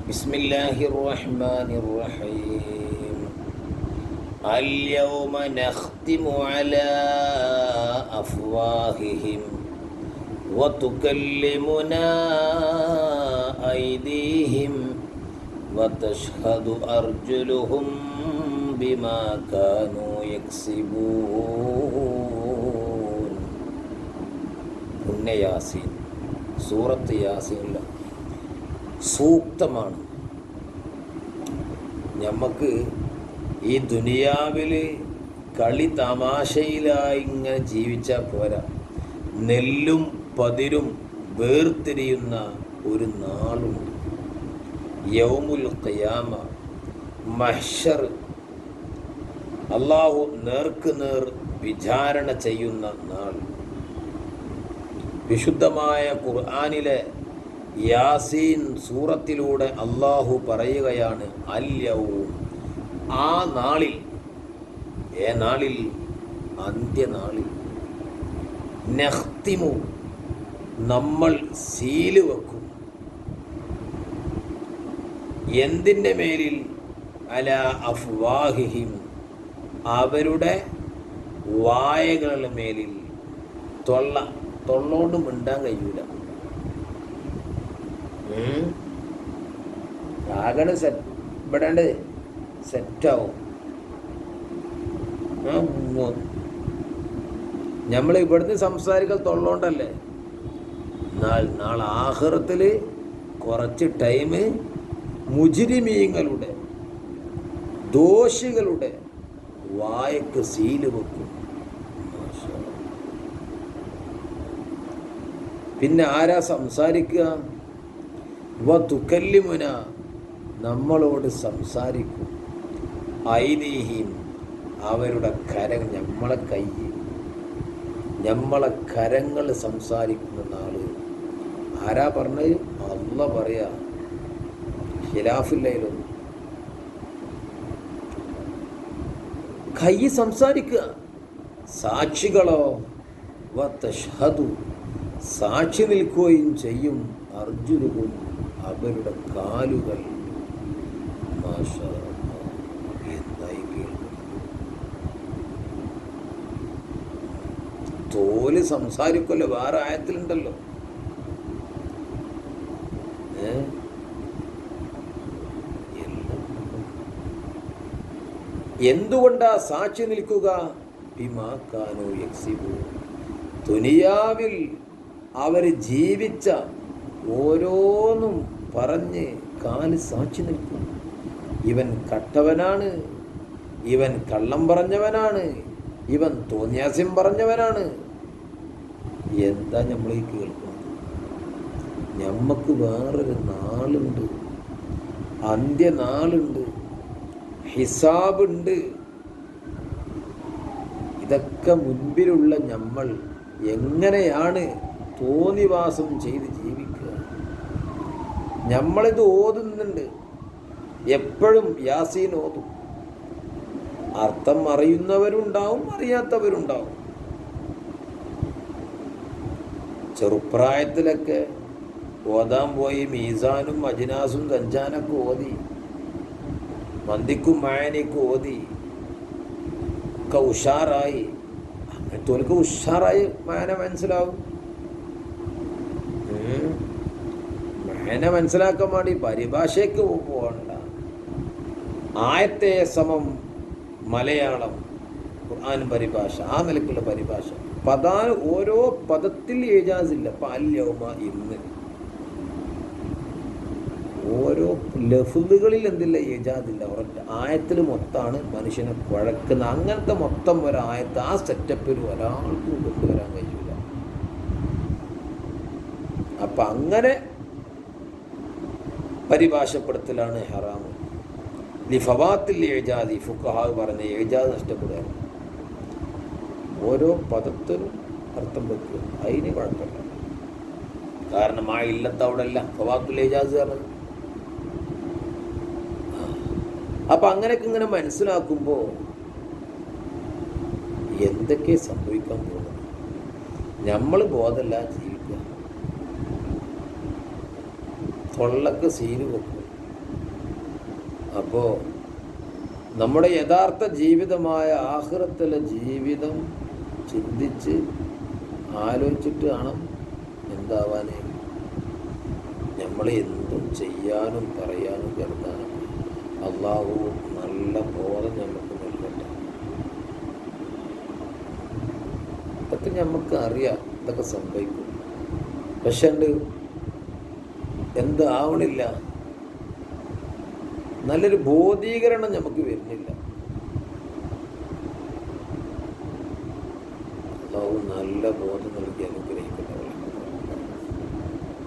ബിസ്മില്ലാഹിർ റഹ്മാനിർ റഹീം. അൽയൗമ നഖ്തിമു അലാ അഫ്വാഹിഹിം വതുകല്ലിമുനാ ഐദീഹിം വതശ്ഹദു അർജുലുഹും ബിമാ കാനൂ യക്സിബൂൻ. യാസീൻ, സൂറത്ത് യാസീനിലെ സൂക്തമാണ്. നമുക്ക് ഈ ദുനിയാവിൽ കളി തമാശയിലായി ഇങ്ങനെ ജീവിച്ചാൽ പോരാ. നെല്ലും പതിരും വേർതിരിയുന്ന ഒരു നാളുണ്ട്. യൗമുൽ ഖിയാമ, മഹ്ശർ. അള്ളാഹു നേർക്ക് നേർ വിചാരണ ചെയ്യുന്ന നാൾ. വിശുദ്ധമായ ഖുർആനിലെ യാസീൻ സൂറത്തിലൂടെ അള്ളാഹു പറയുകയാണ്, അല്യവും, ആ നാളിൽ, നാളിൽ, അന്ത്യനാളിൽ, നഖ്തിമു, നമ്മൾ സീല് വെക്കും. എന്തിൻ്റെ മേലിൽ? അലാ അഫ്വാഹിഹിം, അവരുടെ വായകളുടെ മേലിൽ. തൊള്ളോണ്ട് മിണ്ടാൻ കഴിയൂല. ആകെ ഇവിടാണ്ട് സെറ്റാവും. നമ്മൾ ഇവിടുന്ന് സംസാരിക്കൽ തൊള്ളോണ്ടല്ലേ. നാളെ ആഖിറത്തിൽ കുറച്ച് ടൈം മുജ്രിമീങ്ങളുടെ, ദോഷികളുടെ വായക്ക് സീല് വെക്കും. പിന്നെ ആരാ സംസാരിക്കുക? വതുകല്ലിമുന, നമ്മളോട് സംസാരിക്കും. ഐദീഹിം, അവരുടെ നമ്മളെ കരങ്ങൾ സംസാരിക്കുന്ന നാള്. ആരാ പറഞ്ഞത്? അല്ലാഹ് പറയാ. ഖിലാഫില്ലയിലും കൈ സംസാരിക്കുക. സാക്ഷികളോ? വതശ്ഹദു, സാക്ഷി നിൽക്കുകയും ചെയ്യും. അർജുലുഹും, അവരുടെ കാലുകൾ. മാഷാ അല്ലാഹ്, എന്തായി കേൾക്കുന്നത്? തോല് സംസാരിക്കുമല്ലോ, വേറെ ആയത്തിലുണ്ടല്ലോ. എന്തുകൊണ്ടാ സാക്ഷി നിൽക്കുക? ബിമാ കാനൂ യക്സിബൂൻ, ദുനിയാവിൽ അവർ ജീവിച്ച ഓരോന്നും പറഞ്ഞ് കാല് സാക്ഷി നിൽക്കും. ഇവൻ കട്ടവനാണ്, ഇവൻ കള്ളം പറഞ്ഞവനാണ്, ഇവൻ തോന്നിയാസ്യം പറഞ്ഞവനാണ്. എന്താ നമ്മൾ ഈ കേൾക്കുന്നത്? നമുക്ക് വേറൊരു നാളുണ്ട്, അന്ത്യനാളുണ്ട്, ഹിസാബുണ്ട്. ഇതൊക്കെ മുൻപിലുള്ള നമ്മൾ എങ്ങനെയാണ് തോന്നിവാസം ചെയ്ത് ജീവിക്കുക? നമ്മളിത് ഓതുന്നുണ്ട്, എപ്പോഴും യാസീൻ ഓതും. അർത്ഥം അറിയുന്നവരുണ്ടാവും, അറിയാത്തവരുണ്ടാവും. ചെറുപ്രായത്തിലൊക്കെ ഓതാൻ പോയി മീസാനും അജ്നാസും ദഞ്ചാനൊക്കെ ഓതി, മന്ദിക്കും മായനിക്കും ഓതി ഒക്കെ ഉഷാറായി. അങ്ങനത്തെ ഉഷാറായി മായന മനസ്സിലാവും. മായന മനസ്സിലാക്കാൻ വേണ്ടി പരിഭാഷയ്ക്ക് പോകണ്ട. ആയത്തെ സമം മലയാളം ഖുർആൻ പരിഭാഷ, ആ നിലക്കുള്ള പരിഭാഷ. ഓരോ പദത്തിൽ ഏജാസില്ല. അല്യൗമ, ഇന്ന്. ഓരോ ലഫ്ളുകളിൽ എന്തില്ല? ഏജാദില്ല. ഒരൊറ്റ ആയത്തിൽ മൊത്തമാണ് മനുഷ്യനെ കുഴക്കുന്ന. അങ്ങനത്തെ മൊത്തം ഒരായത്ത് ആ സെറ്റപ്പിൽ ഒരാൾക്കും കൊണ്ടുവരാൻ കഴിയില്ല. അപ്പം അങ്ങനെ പരിഭാഷപ്പെടുത്തലാണ് ഹറാമ്. ലിഫവാത്തിൽ ഏജാദി, ഫുഖഹാവ് പറഞ്ഞ ഏജാദ് നഷ്ടപ്പെടുക. ഓരോ പദത്തിനും അർത്ഥം വെക്കുക, അതിന് കുഴപ്പമില്ല. കാരണം ആ ഇല്ലത്ത് അവിടെ അല്ല ഫവാത്തുൽ ഏജാസ് പറഞ്ഞത്. അപ്പം അങ്ങനെയൊക്കെ ഇങ്ങനെ മനസ്സിലാക്കുമ്പോൾ എന്തൊക്കെ സംഭവിക്കാൻ പോകുന്നത്? നമ്മൾ ബോധമല്ല ജീവിക്കുക. തൊള്ളക്ക് സീന് വെക്കും, അപ്പോൾ നമ്മുടെ യഥാർത്ഥ ജീവിതമായ ആഖിറത്തിലെ ജീവിതം ചിന്തിച്ച് ആലോചിച്ചിട്ട് വേണം എന്താവാനേ നമ്മൾ എന്തും ചെയ്യാനും പറയാനും കരുതാനും. അള്ളാഹു നല്ല ബോധം നമുക്ക് നൽകട്ടെ. ഇതൊക്കെ നമുക്ക് അറിയാം, ഇതൊക്കെ സംഭവിക്കും. പക്ഷെ എന്താവണില്ല, നല്ലൊരു ബോധീകരണം നമുക്ക് വരുന്നില്ല. അള്ളാഹു നല്ല ബോധം നൽകി അനുഗ്രഹിക്കും.